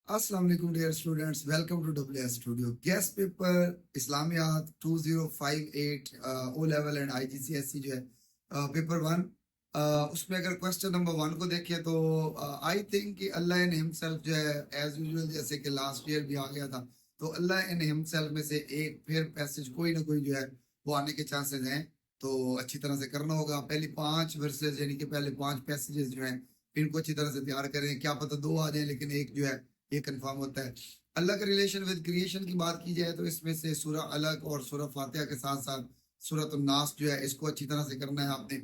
अस्सलाम वालेकुम dear students, welcome to WS studio. Guess paper इस्लामियात 2058 ओ लेवल एंड आईजीसीएसई जो है पेपर वन, उसमें अगर क्वेश्चन नंबर वन को देखें तो आई थिंक कि अल्लाह इन हिमसेल्फ जो है एज यूजुअल जैसे कि लास्ट ईयर भी आ गया था, तो अल्लाह इन हिमसेल्फ में से एक फिर पैसेज कोई ना कोई जो है वो आने के चांसेस हैं। तो अच्छी तरह से करना होगा। पहली पांच वर्सेस यानी कि पहले पांच पैसेजेस जो हैं इनको अच्छी तरह से तैयार करें। क्या पता दो आ जाए लेकिन एक जो है ये कंफर्म होता है। अल्लाह का रिलेशन विद क्रिएशन की बात की जाए तो इसमें से सूरह अलग और सूरह फातिहा के साथ साथ सूरह नास जो है इसको अच्छी तरह से करना है आपने।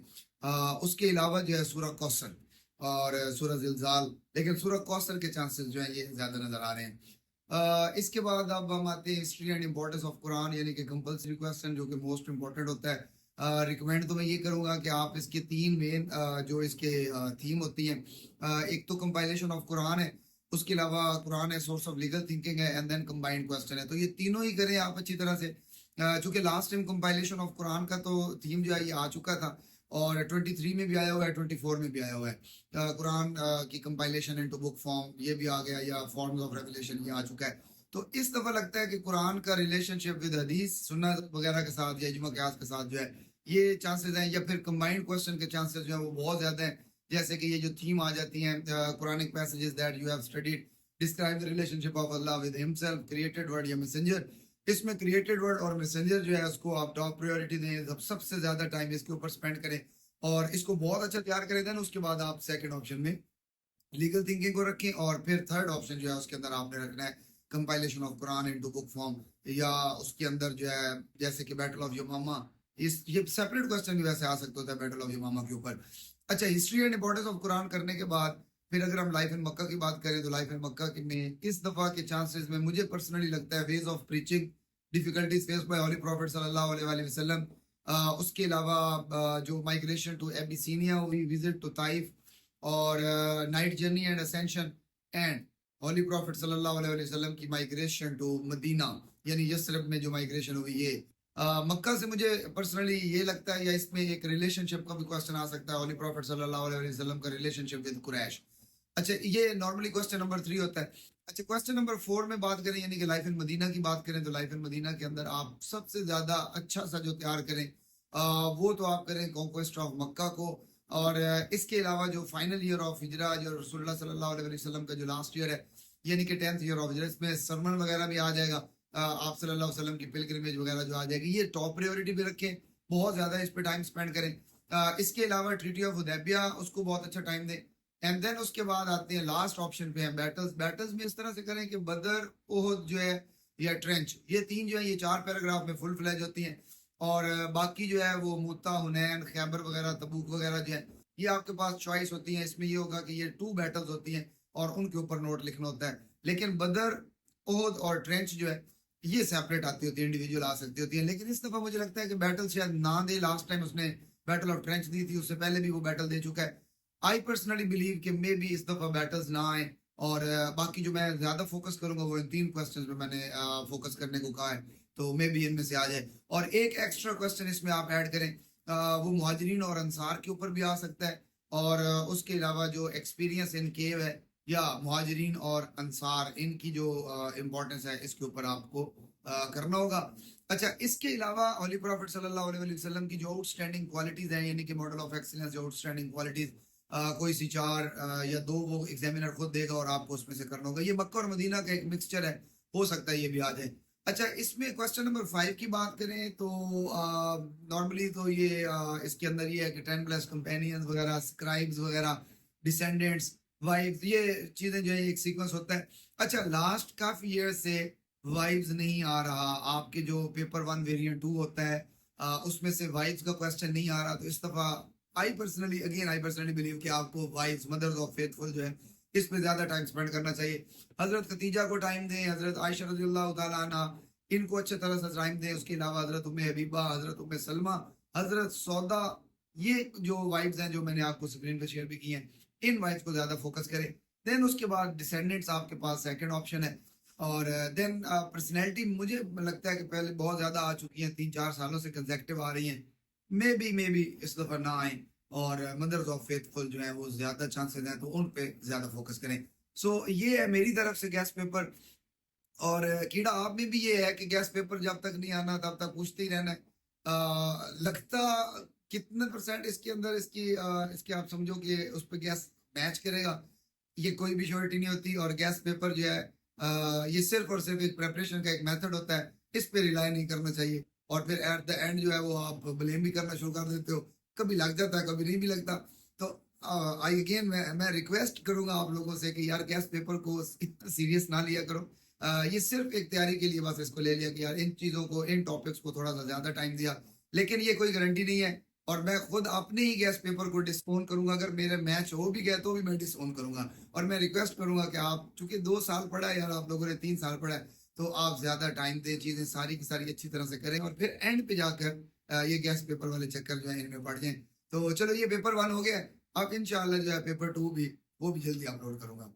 उसके अलावा जो है सूरह कौसर और सूरह जिलजाल, लेकिन सूरह कौसर के चांसेस जो है ये ज्यादा नजर आ रहे हैं। इसके बाद अब हम आते हैं history and importance of Quran, यानी कि कंपलसरी क्वेश्चन जो कि मोस्ट इंपॉर्टेंट होता है। रिकमेंड तो मैं ये करूंगा कि आप इसके तीन मेन जो इसके थीम होती हैं, एक तो कंपाइलेशन ऑफ कुरान है, उसके अलावा कुरान है, सोर्स ऑफ लीगल थिंकिंग है, एंड देन कंबाइंड क्वेश्चन है। तो ये तीनों ही करें आप अच्छी तरह से। चूंकि last time compilation of Quran का तो थीम जो है ये आ चुका था और 23 में भी आया हुआ है, 24 में भी आया हुआ है। कुरान की कंपाइलेशन इनटू बुक फॉर्म ये भी आ गया, या फॉर्म्स ऑफ रेवलेशन ये आ चुका है। तो इस दफा लगता है कि कुरान का रिलेशनशिप विद हदीस सुन्नत वगैरह के साथ या इजमा क़यास के साथ जो है ये चांसेस हैं, या फिर कंबाइंड क्वेश्चन के चांसेस जो है वो बहुत ज्यादा है। जैसे कि ये जो थीम आ जाती है Quranic passages that you have studied describe the relationship of Allah with himself, created word या मैसेंजर। इसमें क्रिएटेड वर्ड और मैसेंजर जो है उसको आप टॉप प्रायोरिटी दें, सबसे ज्यादा टाइम इसके ऊपर स्पेंड करें और इसको बहुत अच्छा तैयार करें। देन उसके बाद आप सेकंड ऑप्शन में लीगल थिंकिंग को रखें और फिर थर्ड ऑप्शन जो है उसके अंदर आपने रखना है compilation of Quran into book form, या उसके अंदर जो है जैसे कि बैटल ऑफ यमामा। इस ये सेपरेट क्वेश्चन भी वैसे आ सकता होता है बैटल ऑफ यमामा के ऊपर। अच्छा, history and importance of Quran करने के बाद फिर अगर हम लाइफ इन मक्का की बात करें तो लाइफ इन मक्का की में इस दफा के चांसेस में मुझे पर्सनली लगता है ways of preaching, difficulties face by Holi prophet सल्लल्लाहु अलैहि वसल्लम। उसके अलावा जो माइग्रेशन टू एबिसीनिया हुई, विजिट टू ताइफ, और night journey and ascension, and holy prophet सल्लल्लाहु अलैहि वसल्लम की माइग्रेशन टू मदीना, यानी यस्रब में जो माइग्रेशन हुई ये मक्का से। मुझे पर्सनली ये लगता है, या इसमें एक रिलेशनशिप का भी क्वेश्चन आ सकता है, होली प्रॉफिट सल्लल्लाहु अलैहि वसल्लम का रिलेशनशिप विद कुरैश। अच्छा, ये नॉर्मली क्वेश्चन नंबर 3 होता है। अच्छा, क्वेश्चन नंबर 4 में बात करें यानी कि लाइफ इन मदीना की बात करें तो लाइफ इन मदीना के अंदर आप सबसे ज्यादा अच्छा सा जो तैयार करें वो तो आप करें कॉन्क्वेस्ट ऑफ मक्का को। और इसके अलावा जो फाइनल ईयर ऑफ हिजरा जो रसूलुल्लाह सल्लल्लाहु अलैहि वसल्लम का जो लास्ट ईयर है यानी कि 10th ईयर ऑफ हिजरा, इसमें सरमन वगैरह भी आ जाएगा। आप सल्लल्लाहु अलैहि वसल्लम की पिलग्रिमेज वगैरह जो आ जाएगी, ये टॉप प्रायोरिटी पे रखें, बहुत ज्यादा इस पे टाइम स्पेंड करें। इसके अलावा ट्रीटी ऑफ हुदैबिया उसको बहुत अच्छा टाइम दें। एंड देन उसके बाद आते हैं लास्ट ऑप्शन पे हैं बैटल्स। बैटल्स में इस तरह से करें कि बदर, ओहद जो है या ट्रेंच, ये तीन जो है ये 4 पैराग्राफ में फुल फ्लैज होती हैं। और बाकी जो है वो मुत्ता, हुनैन, खैबर वगैरह, तबूक वगैरह जो है ये आपके पास चॉइस होती है। इसमें ये होगा कि ये 2 बैटल्स होती हैं और उनके ऊपर नोट लिखना होता है। लेकिन बदर, ओहद और ट्रेंच जो है ये सेपरेट आती होती है, इंडिविजुअल आ सकती होती है। लेकिन इस दफा मुझे लगता है कि बैटल शायद ना दे। लास्ट टाइम उसने बैटल ऑफ ट्रेंच दी थी, उससे पहले भी वो बैटल दे चुका है। आई पर्सनली बिलीव कि मे बी इस दफा बैटल्स ना आए। और बाकी जो मैं ज्यादा फोकस करूंगा वो इन 3 क्वेश्चंस में मैंने फोकस करने को कहा है, तो मे बी इनमें से आ जाए। और एक एक्स्ट्रा क्वेश्चन इसमें आप ऐड करें, वो मुहाजिरीन और अंसार के ऊपर भी आ सकता है। और उसके अलावा जो एक्सपीरियंस इन केव है, या मुहाजिरीन और अंसार इनकी जो इम्पोर्टेंस है इसके ऊपर आपको करना होगा। अच्छा, इसके अलावा होली प्रॉफिट सल्लल्लाहु अलैहि वसल्लम की जो आउटस्टैंडिंग क्वालिटीज हैं यानी कि मॉडल ऑफ एक्सीलेंस, जो आउटस्टैंडिंग क्वालिटीज कोई सी 4 या 2 वो एग्जामिनर खुद देगा और आपको उसमें से करना होगा। ये मक्का और मदीना का एक मिक्सचर है, हो सकता है ये भी आ जाए। अच्छा, इसमें क्वेश्चन नंबर 5 की बात करें तो नॉर्मली तो ये इसके अंदर ये है कि 10 प्लस कंपेनियंस वगैरह, स्क्राइब्स वगैरह, डिसेंडेंट्स, वाइफ्स, ये चीजें जो है एक सीक्वेंस होता है। अच्छा, लास्ट काफी ईयर से वाइफ्स नहीं आ रहा, आपके जो पेपर 1 वेरिएंट 2 होता है उसमें से वाइफ्स का क्वेश्चन नहीं आ रहा। तो इस दफा आई पर्सनली बिलीव कि आपको वाइफ्स, मदर्स ऑफ फेथफुल जो है इस पे ज्यादा टाइम स्पेंड करना चाहिए। हजरत खतीजा को टाइम दें, हजरत आयशा रज़ियल्लाहु ताला अन्हा, इनको अच्छे तरह से टाइम दें। उसके अलावा हजरत उम्मे हबीबा, हजरत उम्मे सलमा, हजरत सौदा, ये जो वाइफ्स हैं जो मैंने आपको स्क्रीन पे शेयर भी की हैं, इन वाइफ्स को ज्यादा फोकस करें। देन उसके बाद डिसेंडेंट्स आपके पास सेकंड ऑप्शन है। और देन पर्सनैलिटी मुझे लगता है कि पहले बहुत ज्यादा आ चुकी हैं, 3-4 सालों से कंसेक्टिव आ रही हैं। मे बी इस दफा ना आए और मदर्स ऑफ फेथफुल जो है वो ज्यादा चांसेस हैं, तो उन पे ज्यादा फोकस करें। सो ये है मेरी तरफ से गैस पेपर। और कीड़ा आप में भी ये है कि गैस पेपर जब तक नहीं आना तब तक पूछते ही रहना है। लगता कितने परसेंट इसके अंदर इसकी आप समझो कि उस पर गैस मैच करेगा, ये कोई भी श्योरिटी नहीं होती। और गैस पेपर जो है ये सिर्फ और सिर्फ एक प्रेपरेशन का एक मेथड होता है, इस पे रिलाई नहीं करना चाहिए। और फिर एट द एंड जो है वो आप ब्लेम भी करना शुरू कर देते हो, कभी लग जाता है कभी नहीं भी लगता। तो आई अगेन मैं रिक्वेस्ट करूंगा आप लोगों से कि यार गैस पेपर को इतना सीरियस ना लिया करो। ये सिर्फ एक तैयारी के लिए बस इसको ले लिया कि यार इन चीज़ों को, इन टॉपिक्स को थोड़ा सा ज़्यादा टाइम दिया, लेकिन ये कोई गारंटी नहीं है। और मैं खुद अपने ही गैस पेपर को डिस्पोन करूंगा, अगर मेरे मैच हो भी गया तो भी मैं डिस्पोन करूंगा। और मैं रिक्वेस्ट करूंगा कि आप, चूंकि 2 साल पढ़ा है यार, आप लोगों ने 3 साल पढ़ा है, तो आप ज़्यादा टाइम दें, चीज़ें सारी की सारी अच्छी तरह से करें और फिर एंड पे जाकर ये गैस पेपर वाले चक्कर जो है इनमें पड़ जाएं। तो चलो, ये पेपर 1 हो गया। अब इंशाल्लाह जो है पेपर 2 भी, वो भी जल्दी अपलोड करूंगा।